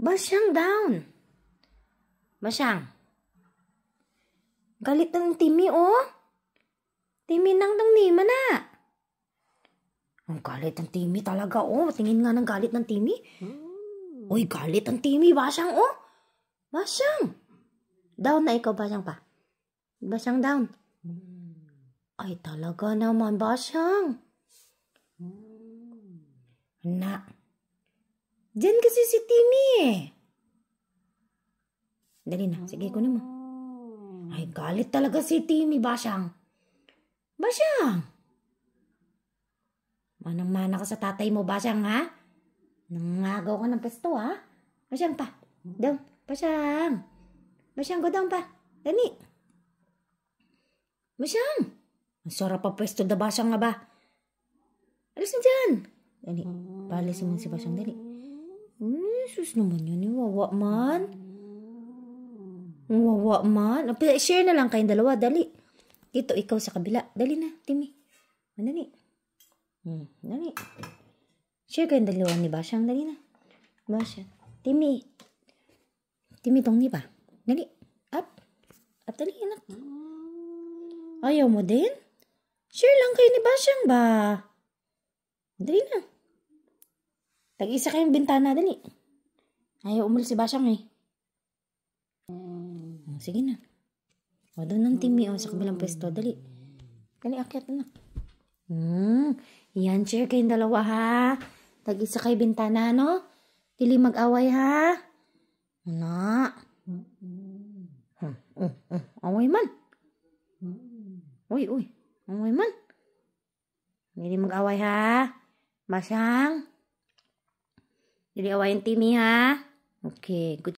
Basyang down. Basyang. Galit ng Timmy, oh. Timmy nang ni mana. Ang galit ng Timmy talaga, oh. Tingin nga ng galit ng Timmy. Uy, galit ang Timmy, Basyang, oh. Basyang. Down na ikaw, Basyang pa. Basyang down. Ay, talaga naman, Basyang. Na. Diyan kasi si Timmy, eh. Dali na, sige, kunin mo. Ay, galit talaga si Timmy, Basyang. Basyang. Manang-mana ka sa tatay mo, Basyang, ha? Nangagaw ka ng pesto, ha? Basyang pa. Down. Basyang. Basyang, go down pa. Dali. Basyang. Ang sarap pa pwesto da, Basyang nga ba? Alis na dyan. Dali. Paalisin mo si Basyang, dali. Jesus naman yun, wawa man. Wawa man. Share na lang kayong dalawa, dali. Dito, ikaw sa kabila. Dali na, Timmy. Dali. Dali. Share kayong dalawa ni Basyang, dali na. Basyang. Timmy. Timmy, tong ni ba? Dali. Up. Up, dali, anak. Ayaw mo din? Share lang kayo ni Basyang ba? Dali na. Tag-isa kayong bintana, dali. Ayaw umalis si Basyang, eh. Sige na. O, doon ng Timmy, o, sa kabilang pwesto. Dali. Dali, akyat na. Yan, share kayong dalawa, ha? Tag-isa kayo bintana, no? Dili mag-away, ha? Na. Away man. Uy. Away man. Dili mag-away, ha? Basyang. Dili awayin Timmy, ha? Okay, good.